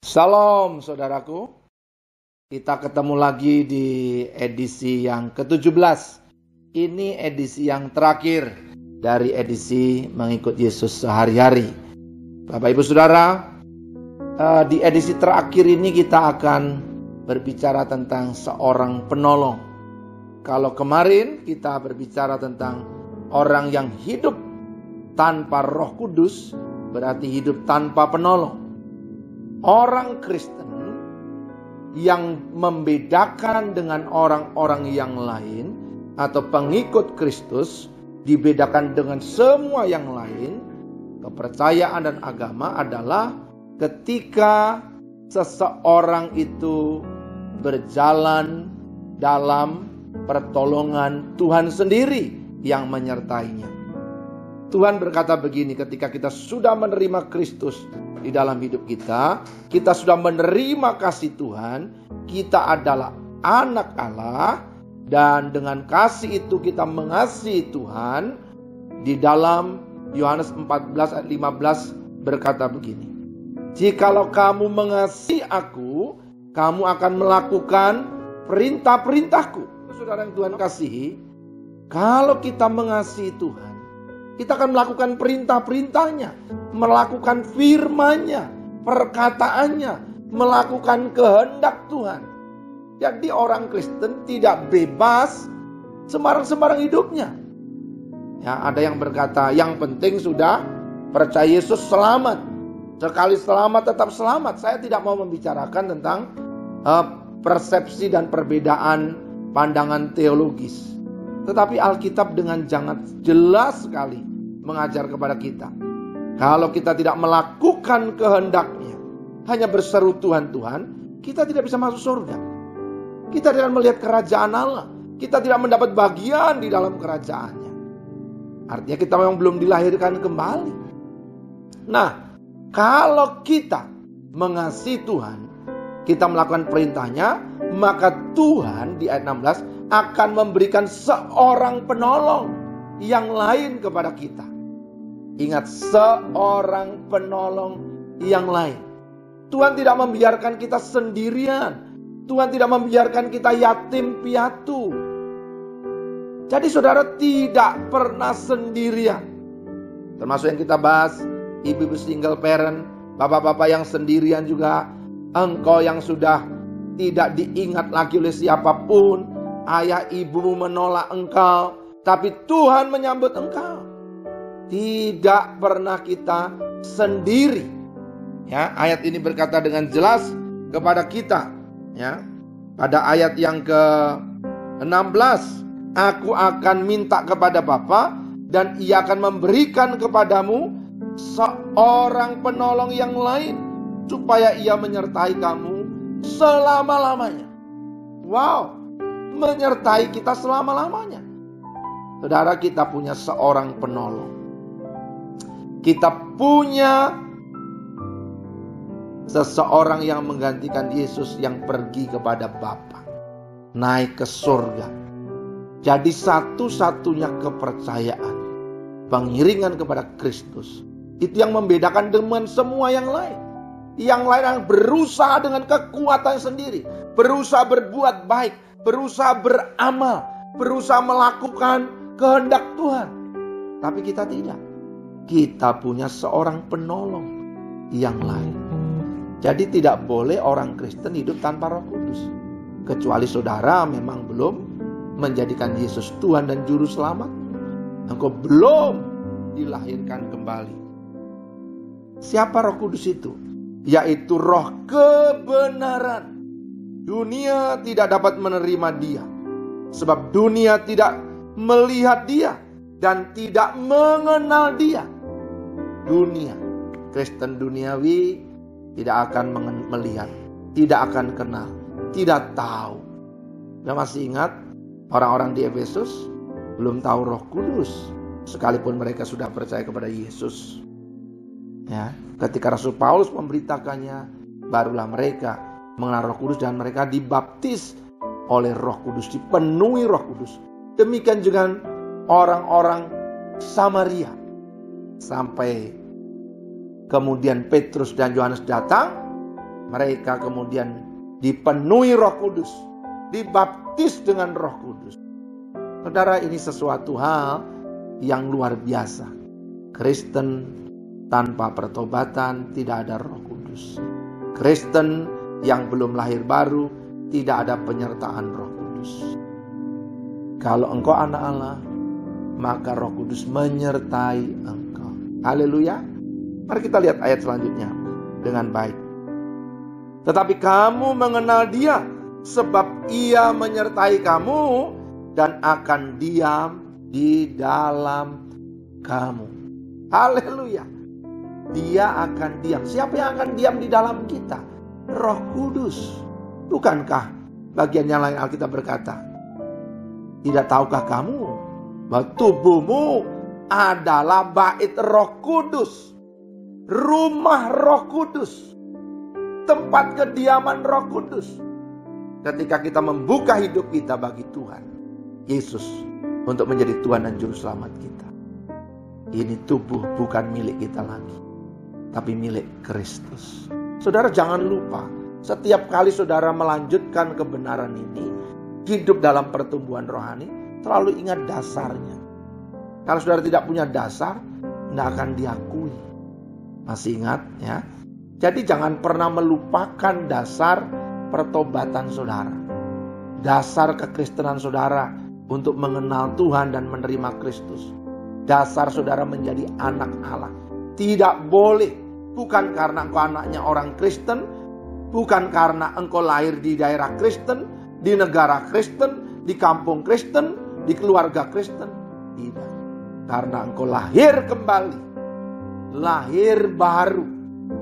Shalom saudaraku, kita ketemu lagi di edisi yang ke-17. Ini edisi yang terakhir dari edisi Mengikut Yesus Sehari-hari. Bapak Ibu Saudara, di edisi terakhir ini kita akan berbicara tentang seorang penolong. Kalau kemarin kita berbicara tentang orang yang hidup tanpa Roh Kudus, berarti hidup tanpa penolong. Orang Kristen yang membedakan dengan orang-orang yang lain atau pengikut Kristus dibedakan dengan semua yang lain, kepercayaan dan agama adalah ketika seseorang itu berjalan dalam pertolongan Tuhan sendiri yang menyertainya. Tuhan berkata begini, ketika kita sudah menerima Kristus di dalam hidup kita, kita sudah menerima kasih Tuhan, kita adalah anak Allah, dan dengan kasih itu kita mengasihi Tuhan. Di dalam Yohanes 14 ayat 15 berkata begini, "Jikalau kamu mengasihi aku, kamu akan melakukan perintah-perintahku." Saudara yang Tuhan kasihi, kalau kita mengasihi Tuhan, kita akan melakukan perintah-perintahnya, melakukan firman-Nya, perkataannya, melakukan kehendak Tuhan. Jadi orang Kristen tidak bebas sembarang-sembarang hidupnya. Ya, ada yang berkata, yang penting sudah percaya Yesus selamat. Sekali selamat tetap selamat. Saya tidak mau membicarakan tentang persepsi dan perbedaan pandangan teologis. Tetapi Alkitab dengan jelas sekali mengajar kepada kita. Kalau kita tidak melakukan kehendak-Nya, hanya berseru Tuhan, Tuhan, kita tidak bisa masuk surga. Kita tidak melihat kerajaan Allah. Kita tidak mendapat bagian di dalam kerajaan-Nya. Artinya kita memang belum dilahirkan kembali. Nah, kalau kita mengasihi Tuhan, kita melakukan perintah-Nya, maka Tuhan di ayat 16 akan memberikan seorang penolong yang lain kepada kita. Ingat, seorang penolong yang lain. Tuhan tidak membiarkan kita sendirian. Tuhan tidak membiarkan kita yatim piatu. Jadi saudara tidak pernah sendirian. Termasuk yang kita bahas, ibu-ibu single parent, bapak-bapak yang sendirian juga, engkau yang sudah tidak diingat lagi oleh siapapun, ayah ibumu menolak engkau, tapi Tuhan menyambut engkau. Tidak pernah kita sendiri. Ya, ayat ini berkata dengan jelas kepada kita. Ya, pada ayat yang ke-16, aku akan minta kepada Bapa dan Ia akan memberikan kepadamu seorang penolong yang lain, supaya Ia menyertai kamu selama-lamanya. Wow, menyertai kita selama-lamanya. Saudara, kita punya seorang penolong. Kita punya seseorang yang menggantikan Yesus yang pergi kepada Bapa, naik ke surga. Jadi satu-satunya kepercayaan, pengiringan kepada Kristus, itu yang membedakan dengan semua yang lain. Yang lain yang berusaha dengan kekuatan sendiri, berusaha berbuat baik, berusaha beramal, berusaha melakukan kehendak Tuhan. Tapi kita tidak. Kita punya seorang penolong yang lain. Jadi tidak boleh orang Kristen hidup tanpa Roh Kudus. Kecuali saudara memang belum menjadikan Yesus Tuhan dan Juru Selamat. Engkau belum dilahirkan kembali. Siapa Roh Kudus itu? Yaitu Roh kebenaran. Dunia tidak dapat menerima Dia, sebab dunia tidak melihat Dia dan tidak mengenal Dia. Dunia, Kristen duniawi tidak akan melihat, tidak akan kenal, tidak tahu. Anda masih ingat orang-orang di Efesus belum tahu Roh Kudus, sekalipun mereka sudah percaya kepada Yesus. Ya, ketika Rasul Paulus memberitakannya, barulah mereka mengenal Roh Kudus dan mereka dibaptis oleh Roh Kudus, dipenuhi Roh Kudus. Demikian juga orang-orang Samaria. Sampai kemudian Petrus dan Yohanes datang, Mereka kemudian dipenuhi Roh Kudus, dibaptis dengan Roh Kudus. Saudara, ini sesuatu hal yang luar biasa. Kristen tanpa pertobatan tidak ada Roh Kudus. Kristen yang belum lahir baru tidak ada penyertaan Roh Kudus. Kalau engkau anak Allah, maka Roh Kudus menyertai engkau. Haleluya. Mari kita lihat ayat selanjutnya dengan baik. Tetapi kamu mengenal Dia, sebab Ia menyertai kamu dan akan diam di dalam kamu. Haleluya. Dia akan diam. Siapa yang akan diam di dalam kita? Roh Kudus. Bukankah bagian yang lain Alkitab berkata, tidak tahukah kamu bahwa tubuhmu adalah bait Roh Kudus, rumah Roh Kudus, tempat kediaman Roh Kudus. Ketika kita membuka hidup kita bagi Tuhan Yesus untuk menjadi Tuhan dan Juru Selamat kita, ini tubuh bukan milik kita lagi, tapi milik Kristus. Saudara, jangan lupa, setiap kali saudara melanjutkan kebenaran ini, hidup dalam pertumbuhan rohani, selalu ingat dasarnya. Kalau saudara tidak punya dasar, tidak akan diakui. Masih ingat ya? Jadi jangan pernah melupakan dasar pertobatan saudara. Dasar kekristenan saudara untuk mengenal Tuhan dan menerima Kristus. Dasar saudara menjadi anak Allah. Tidak boleh, bukan karena engkau anaknya orang Kristen, bukan karena engkau lahir di daerah Kristen, di negara Kristen, di kampung Kristen, di keluarga Kristen. Tidak. Karena engkau lahir kembali. Lahir baru.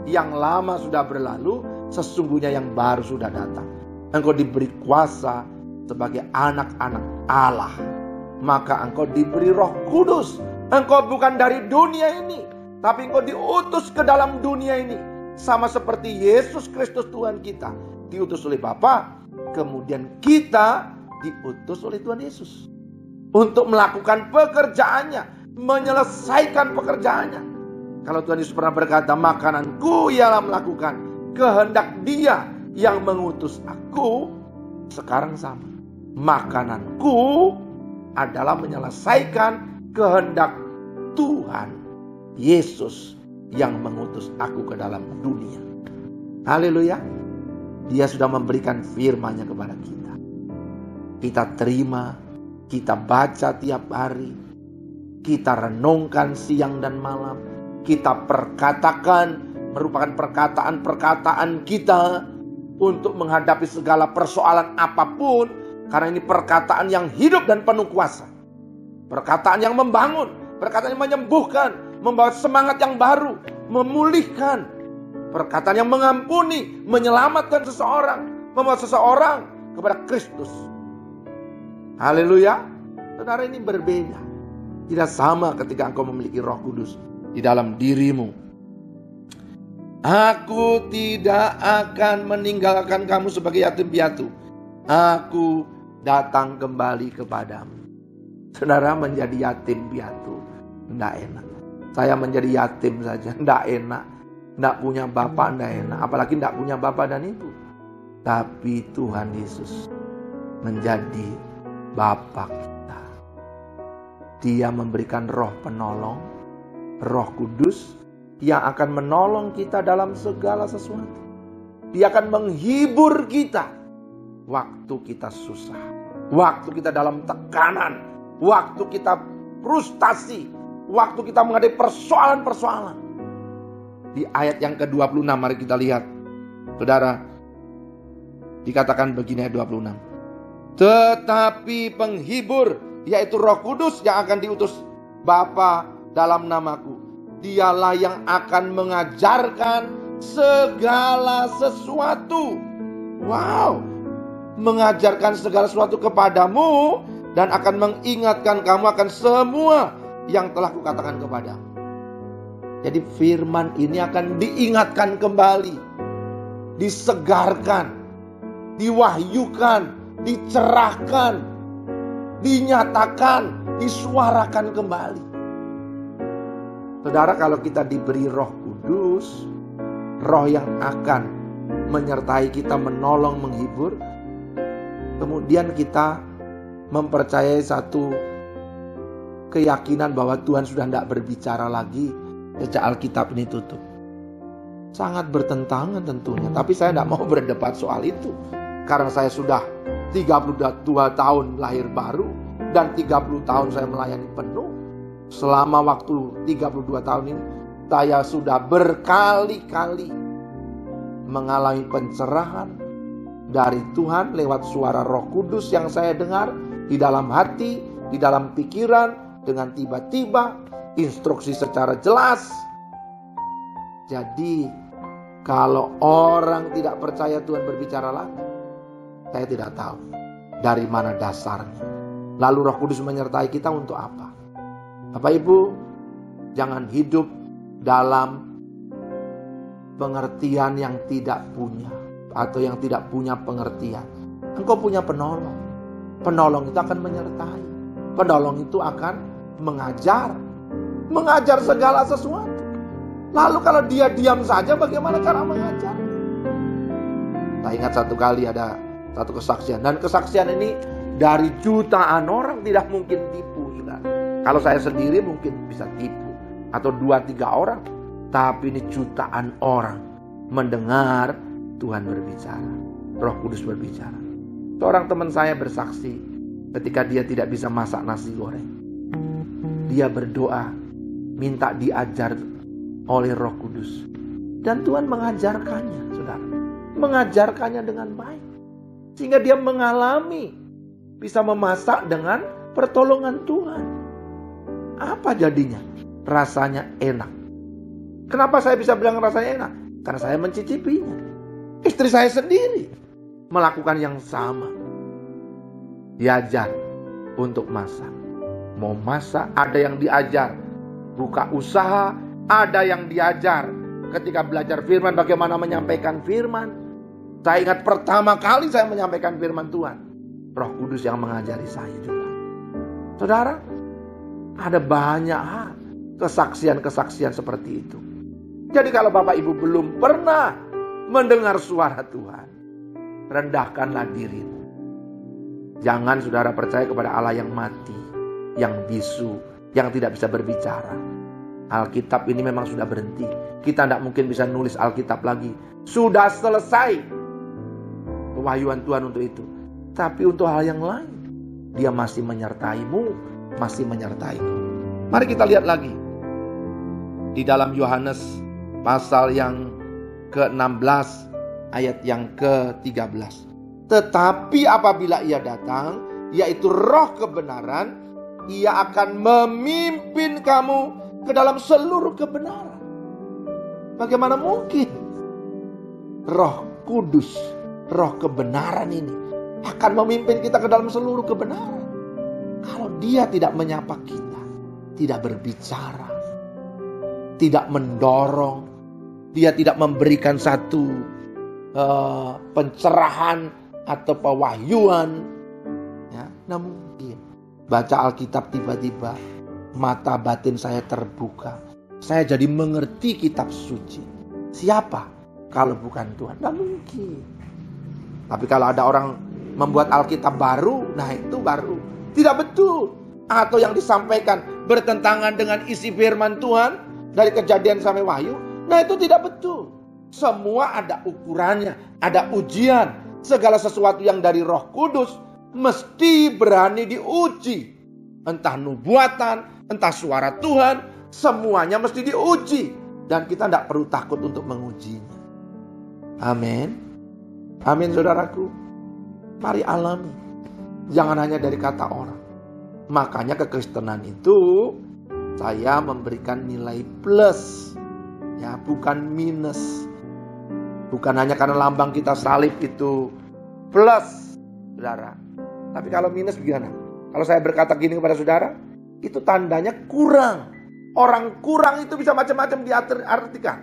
Yang lama sudah berlalu, sesungguhnya yang baru sudah datang. Engkau diberi kuasa sebagai anak-anak Allah. Maka engkau diberi Roh Kudus. Engkau bukan dari dunia ini, tapi engkau diutus ke dalam dunia ini. Sama seperti Yesus Kristus Tuhan kita diutus oleh Bapa, kemudian kita diutus oleh Tuhan Yesus untuk melakukan pekerjaannya, menyelesaikan pekerjaannya. Kalau Tuhan Yesus pernah berkata, makananku ialah melakukan kehendak Dia yang mengutus aku, sekarang sama. Makananku adalah menyelesaikan kehendak Tuhan Yesus yang mengutus aku ke dalam dunia. Haleluya. Dia sudah memberikan firman-Nya kepada kita. Kita terima, kita baca tiap hari, kita renungkan siang dan malam, kita perkatakan, merupakan perkataan-perkataan kita untuk menghadapi segala persoalan apapun, karena ini perkataan yang hidup dan penuh kuasa. Perkataan yang membangun, perkataan yang menyembuhkan, membawa semangat yang baru, memulihkan. Perkataan yang mengampuni, menyelamatkan seseorang, membawa seseorang kepada Kristus. Haleluya. Saudara, ini berbeda. Tidak sama ketika engkau memiliki Roh Kudus di dalam dirimu. Aku tidak akan meninggalkan kamu sebagai yatim piatu. Aku datang kembali kepadamu. Saudara, menjadi yatim piatu tidak enak. Saya menjadi yatim saja tidak enak. Tidak punya bapak tidak enak. Apalagi tidak punya bapak dan ibu. Tapi Tuhan Yesus menjadi Bapa kita. Dia memberikan Roh penolong, Roh Kudus yang akan menolong kita dalam segala sesuatu. Dia akan menghibur kita waktu kita susah, waktu kita dalam tekanan, waktu kita frustasi, waktu kita menghadapi persoalan-persoalan. Di ayat yang ke-26 mari kita lihat. Saudara, dikatakan begini ayat 26. Tetapi penghibur, yaitu Roh Kudus yang akan diutus Bapa dalam namaku, Dialah yang akan mengajarkan segala sesuatu. Wow, mengajarkan segala sesuatu kepadamu dan akan mengingatkan kamu akan semua yang telah kukatakan kepadamu. Jadi firman ini akan diingatkan kembali, disegarkan, diwahyukan, dicerahkan, dinyatakan, disuarakan kembali. Saudara, kalau kita diberi Roh Kudus, Roh yang akan menyertai kita, menolong, menghibur. Kemudian kita mempercayai satu keyakinan bahwa Tuhan sudah tidak berbicara lagi sejak Alkitab ini tutup. Sangat bertentangan tentunya, tapi saya tidak mau berdebat soal itu. Karena saya sudah 32 tahun lahir baru dan 30 tahun saya melayani penuh. Selama waktu 32 tahun ini saya sudah berkali-kali mengalami pencerahan dari Tuhan lewat suara Roh Kudus yang saya dengar di dalam hati, di dalam pikiran, dengan tiba-tiba instruksi secara jelas. Jadi kalau orang tidak percaya Tuhan berbicara lagi, saya tidak tahu dari mana dasarnya. Lalu Roh Kudus menyertai kita untuk apa? Bapak Ibu, jangan hidup dalam pengertian yang tidak punya, atau yang tidak punya pengertian. Engkau punya penolong. Penolong itu akan menyertai. Penolong itu akan mengajar segala sesuatu. Lalu kalau dia diam saja, bagaimana cara mengajar? Saya ingat satu kali ada satu kesaksian, dan kesaksian ini dari jutaan orang, tidak mungkin tipu, saudara. Kalau saya sendiri mungkin bisa tipu, atau 2-3 orang, tapi ini jutaan orang mendengar Tuhan berbicara, Roh Kudus berbicara. Seorang teman saya bersaksi ketika dia tidak bisa masak nasi goreng. Dia berdoa, minta diajar oleh Roh Kudus. Dan Tuhan mengajarkannya, saudara. Mengajarkannya dengan baik. Sehingga dia mengalami bisa memasak dengan pertolongan Tuhan. Apa jadinya? Rasanya enak. Kenapa saya bisa bilang rasanya enak? Karena saya mencicipinya. Istri saya sendiri melakukan yang sama. Diajar untuk masak. Mau masak, ada yang diajar. Buka usaha, ada yang diajar. Ketika belajar firman, bagaimana menyampaikan firman. Saya ingat pertama kali saya menyampaikan firman Tuhan, Roh Kudus yang mengajari saya juga. Saudara, ada banyak hal, kesaksian-kesaksian seperti itu. Jadi kalau Bapak Ibu belum pernah mendengar suara Tuhan, rendahkanlah dirimu. Jangan saudara percaya kepada Allah yang mati, yang bisu, yang tidak bisa berbicara. Alkitab ini memang sudah berhenti. Kita tidak mungkin bisa nulis Alkitab lagi. Sudah selesai kewahyuan Tuhan untuk itu. Tapi untuk hal yang lain, Dia masih menyertaimu, masih menyertaiku. Mari kita lihat lagi di dalam Yohanes pasal yang ke-16 ayat yang ke-13. Tetapi apabila Ia datang, yaitu Roh kebenaran, Ia akan memimpin kamu ke dalam seluruh kebenaran. Bagaimana mungkin Roh Kudus, Roh kebenaran ini akan memimpin kita ke dalam seluruh kebenaran kalau Dia tidak menyapa kita, tidak berbicara, tidak mendorong, Dia tidak memberikan satu pencerahan atau pewahyuan. Ya, nah mungkin baca Alkitab tiba-tiba mata batin saya terbuka. Saya jadi mengerti kitab suci. Siapa kalau bukan Tuhan? Tidak mungkin. Tapi kalau ada orang membuat Alkitab baru, nah itu baru. Tidak betul. Atau yang disampaikan bertentangan dengan isi firman Tuhan dari Kejadian sampai Wahyu, nah itu tidak betul. Semua ada ukurannya, ada ujian. Segala sesuatu yang dari Roh Kudus mesti berani diuji. Entah nubuatan, entah suara Tuhan, semuanya mesti diuji. Dan kita tidak perlu takut untuk mengujinya. Amin. Amin saudaraku. Mari alami. Jangan hanya dari kata orang. Makanya kekristenan itu saya memberikan nilai plus. Ya, bukan minus. Bukan hanya karena lambang kita salib itu plus, saudara. Tapi kalau minus bagaimana? Kalau saya berkata gini kepada saudara, itu tandanya kurang. Orang kurang itu bisa macam-macam diartikan.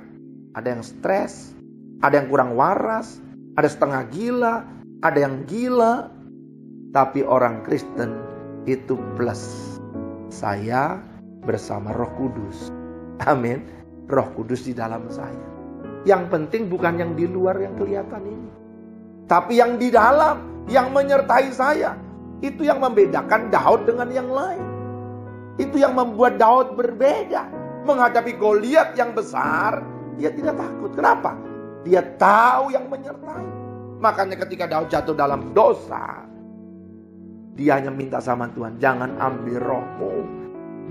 Ada yang stres, ada yang kurang waras, ada setengah gila, ada yang gila. Tapi orang Kristen itu plus. Saya bersama Roh Kudus. Amin. Roh Kudus di dalam saya. Yang penting bukan yang di luar yang kelihatan ini, tapi yang di dalam, yang menyertai saya. Itu yang membedakan Daud dengan yang lain. Itu yang membuat Daud berbeda. Menghadapi Goliat yang besar, dia tidak takut. Kenapa? Dia tahu yang menyertai. Makanya ketika Daud jatuh dalam dosa, dia hanya minta sama Tuhan, jangan ambil rohmu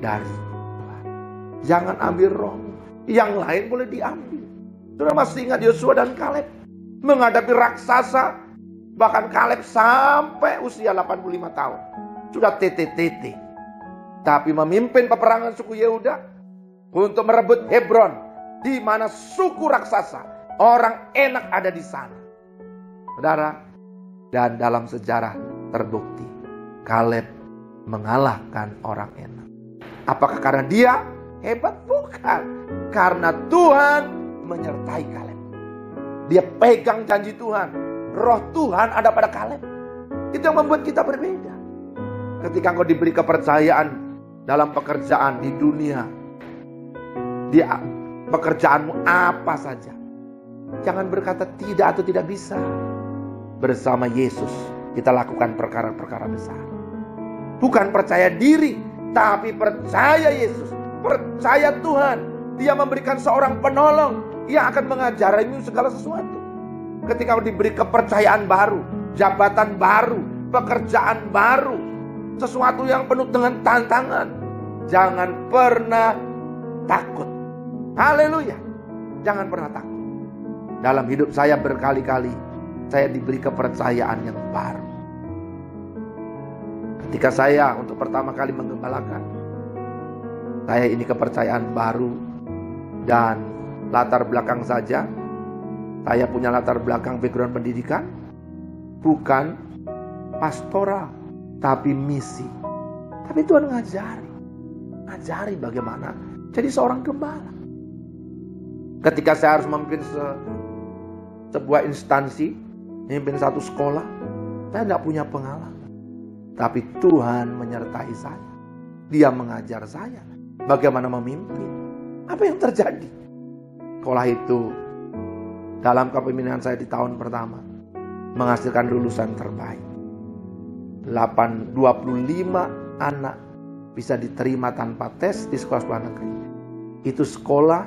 dari Tuhan. Jangan ambil rohmu. Yang lain boleh diambil. Saudara masih ingat Yosua dan Kaleb menghadapi raksasa. Bahkan Kaleb sampai usia 85 tahun. Sudah tete-tete. Tapi memimpin peperangan suku Yehuda untuk merebut Hebron. Di mana suku raksasa, orang enak ada di sana. Saudara, dan dalam sejarah terbukti Kaleb mengalahkan orang enak. Apakah karena dia hebat? Bukan. Karena Tuhan menyertai Kaleb. Dia pegang janji Tuhan. Roh Tuhan ada pada Kaleb. Itu yang membuat kita berbeda. Ketika engkau diberi kepercayaan dalam pekerjaan di dunia, di pekerjaanmu apa saja, jangan berkata tidak atau tidak bisa. Bersama Yesus kita lakukan perkara-perkara besar. Bukan percaya diri, tapi percaya Yesus, percaya Tuhan. Dia memberikan seorang penolong yang akan mengajarimu segala sesuatu. Ketika diberi kepercayaan baru, jabatan baru, pekerjaan baru, sesuatu yang penuh dengan tantangan, jangan pernah takut. Haleluya. Jangan pernah takut. Dalam hidup saya berkali-kali saya diberi kepercayaan yang baru. Ketika saya untuk pertama kali menggembalakan, saya ini kepercayaan baru. Dan latar belakang saja, saya punya latar belakang background pendidikan, bukan pastoral, tapi misi. Tapi Tuhan ngajari bagaimana jadi seorang gembala. Ketika saya harus memimpin sebuah instansi, memimpin satu sekolah, saya tidak punya pengalaman. Tapi Tuhan menyertai saya. Dia mengajar saya bagaimana memimpin. Apa yang terjadi? Sekolah itu dalam kepemimpinan saya di tahun pertama menghasilkan lulusan terbaik. 25 anak bisa diterima tanpa tes di sekolah-sekolah negeri. Itu sekolah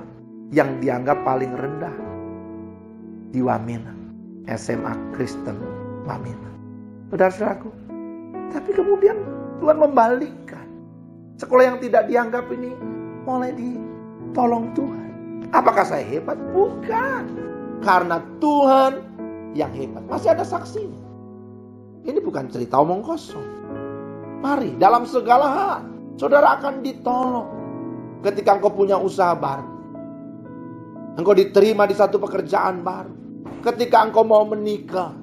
yang dianggap paling rendah di Wamena, SMA Kristen Wamena. Saudara-saudaraku, tapi kemudian Tuhan membalikkan. Sekolah yang tidak dianggap ini mulai ditolong Tuhan. Apakah saya hebat? Bukan. Karena Tuhan yang hebat. Masih ada saksinya. Ini bukan cerita omong kosong. Mari, dalam segala hal, saudara akan ditolong. Ketika engkau punya usaha baru, engkau diterima di satu pekerjaan baru. Ketika engkau mau menikah,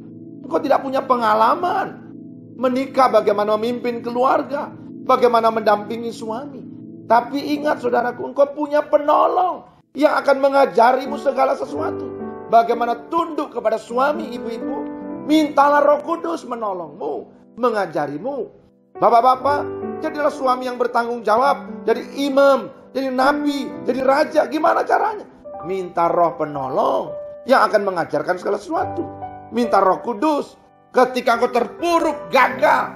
engkau tidak punya pengalaman. Menikah bagaimana memimpin keluarga, bagaimana mendampingi suami. Tapi ingat saudaraku, engkau punya penolong yang akan mengajarimu segala sesuatu. Bagaimana tunduk kepada suami, ibu-ibu. Mintalah Roh Kudus menolongmu, mengajarimu. Bapak-bapak, jadilah suami yang bertanggung jawab. Jadi imam, jadi nabi, jadi raja. Gimana caranya? Minta Roh penolong yang akan mengajarkan segala sesuatu. Minta Roh Kudus. Ketika engkau terpuruk, gagal,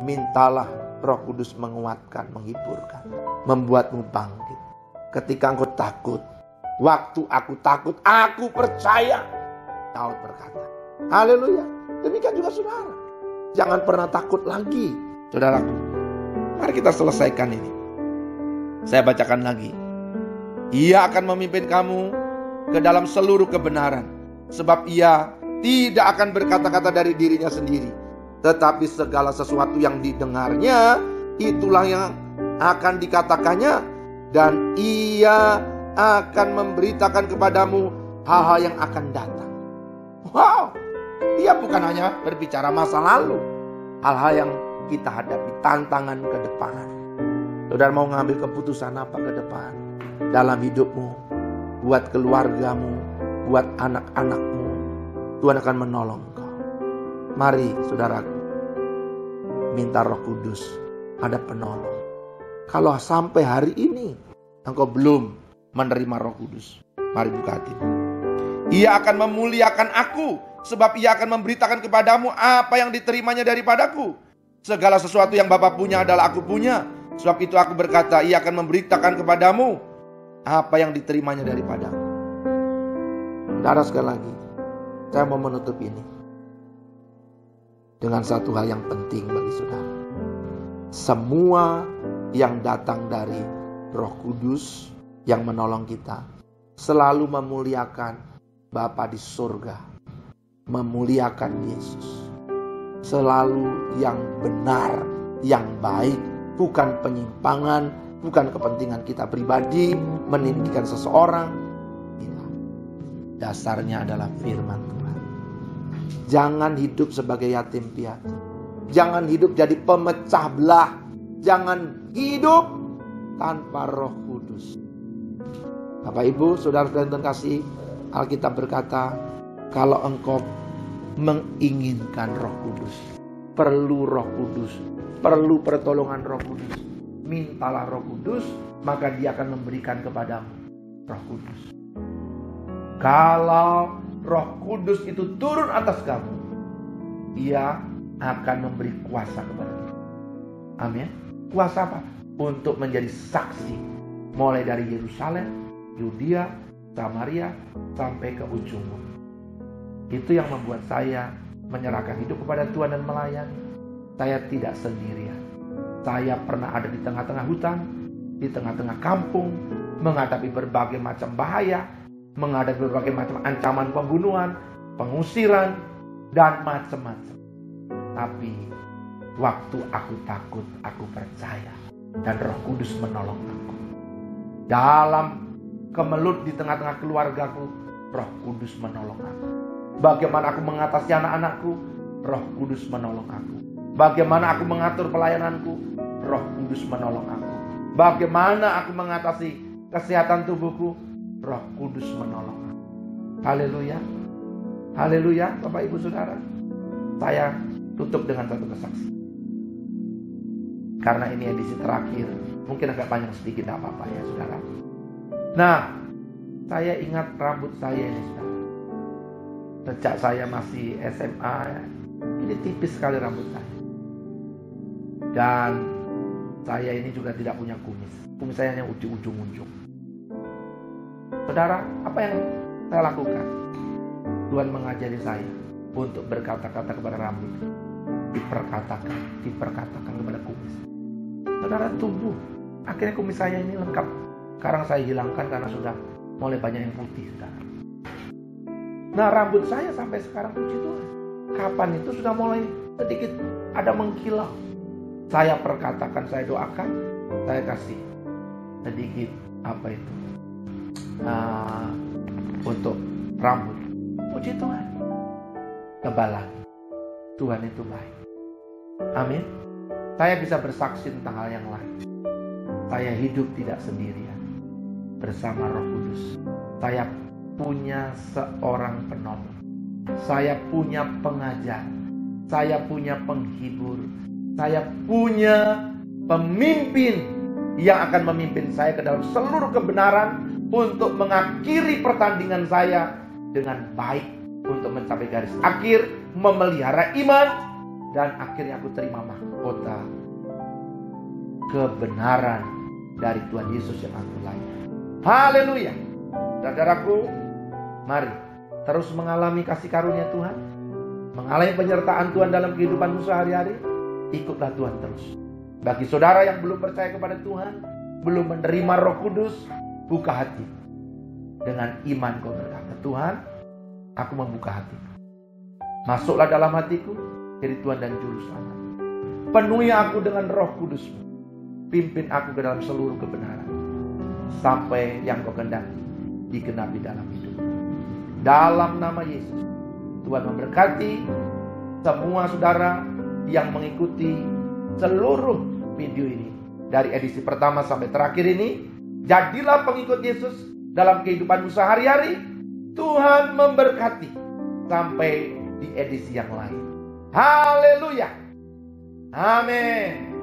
mintalah Roh Kudus menguatkan, menghiburkan, membuatmu bangkit. Ketika engkau takut, waktu aku takut, aku percaya. Daud berkata, haleluya. Demikian juga saudara. Jangan pernah takut lagi, saudaraku. Mari kita selesaikan ini. Saya bacakan lagi. Ia akan memimpin kamu ke dalam seluruh kebenaran. Sebab ia tidak akan berkata-kata dari dirinya sendiri. Tetapi segala sesuatu yang didengarnya, itulah yang akan dikatakannya. Dan ia akan memberitakan kepadamu hal-hal yang akan datang. Wow, dia bukan hanya berbicara masa lalu, hal-hal yang kita hadapi, tantangan ke depan. Saudara mau ngambil keputusan apa ke depan dalam hidupmu, buat keluargamu, buat anak-anakmu, Tuhan akan menolong kau. Mari saudaraku, minta Roh Kudus, ada penolong. Kalau sampai hari ini engkau belum menerima Roh Kudus, Mari buka hatimu. Ia akan memuliakan aku, sebab ia akan memberitakan kepadamu apa yang diterimanya daripadaku. Segala sesuatu yang Bapa punya adalah aku punya. Sebab itu aku berkata, ia akan memberitakan kepadamu apa yang diterimanya daripadaku. Saudara, sekali lagi, saya mau menutup ini dengan satu hal yang penting bagi saudara. Semua yang datang dari Roh Kudus yang menolong kita selalu memuliakan Bapa di surga, memuliakan Yesus. Selalu yang benar, yang baik, bukan penyimpangan, bukan kepentingan kita pribadi, meninggikan seseorang. Tidak. Dasarnya adalah firman Tuhan. Jangan hidup sebagai yatim piatu. Jangan hidup jadi pemecah belah. Jangan hidup tanpa Roh Kudus. Bapak Ibu, saudara-saudara yang kasih, Alkitab berkata, kalau engkau menginginkan Roh Kudus, perlu Roh Kudus, perlu pertolongan Roh Kudus, mintalah Roh Kudus, maka Dia akan memberikan kepadamu Roh Kudus. Kalau Roh Kudus itu turun atas kamu, Dia akan memberi kuasa kepada kita. Amin. Kuasa apa? Untuk menjadi saksi, mulai dari Yerusalem, Yudea, Samaria, sampai ke ujung bumi. Itu yang membuat saya menyerahkan hidup kepada Tuhan dan melayani. Saya tidak sendirian. Saya pernah ada di tengah-tengah hutan, di tengah-tengah kampung, menghadapi berbagai macam bahaya, menghadapi berbagai macam ancaman pembunuhan, pengusiran, dan macam-macam. Tapi waktu aku takut, aku percaya, dan Roh Kudus menolong aku. Dalam kemelut di tengah-tengah keluargaku, Roh Kudus menolong aku. Bagaimana aku mengatasi anak-anakku, Roh Kudus menolong aku. Bagaimana aku mengatur pelayananku, Roh Kudus menolong aku. Bagaimana aku mengatasi kesehatan tubuhku, Roh Kudus menolong aku. Haleluya. Haleluya, Bapak Ibu Saudara. Saya tutup dengan satu kesaksian. Karena ini edisi terakhir, mungkin agak panjang sedikit, tidak apa-apa ya saudara. Nah, saya ingat rambut saya ini saudara. Sejak saya masih SMA, ini tipis sekali rambut saya. Dan saya ini juga tidak punya kumis. Kumis saya hanya ujung-ujung. Saudara, apa yang saya lakukan? Tuhan mengajari saya untuk berkata-kata kepada rambut. Diperkatakan kepada kumis. Saudara, tumbuh. Akhirnya kumis saya ini lengkap. Sekarang saya hilangkan karena sudah mulai banyak yang putih, saudara. Nah, rambut saya sampai sekarang, puji Tuhan, kapan itu sudah mulai sedikit ada mengkilau. Saya perkatakan, saya doakan, saya kasih sedikit untuk rambut. Puji Tuhan, kebalan. Tuhan itu baik. Amin. Saya bisa bersaksi tentang hal yang lain. Saya hidup tidak sendirian, bersama Roh Kudus. Saya punya seorang penolong. Saya punya pengajar. Saya punya penghibur. Saya punya pemimpin yang akan memimpin saya ke dalam seluruh kebenaran untuk mengakhiri pertandingan saya dengan baik, untuk mencapai garis akhir, memelihara iman, dan akhirnya aku terima mahkota kebenaran dari Tuhan Yesus yang aku layani. Haleluya. Saudaraku, mari terus mengalami kasih karunia Tuhan, mengalami penyertaan Tuhan dalam kehidupanmu sehari-hari. Ikutlah Tuhan terus. Bagi saudara yang belum percaya kepada Tuhan, belum menerima Roh Kudus, buka hati. Dengan iman kau berkata, Tuhan, aku membuka hati. Masuklah dalam hatiku, jadi Tuhan dan Juru Selamat. Penuhi aku dengan Roh Kudus-Mu. Pimpin aku ke dalam seluruh kebenaran, sampai yang kau kehendaki digenapi dalam hidup. Dalam nama Yesus, Tuhan memberkati semua saudara yang mengikuti seluruh video ini. Dari edisi pertama sampai terakhir ini, jadilah pengikut Yesus dalam kehidupanmu sehari-hari. Tuhan memberkati sampai di edisi yang lain. Haleluya. Amin.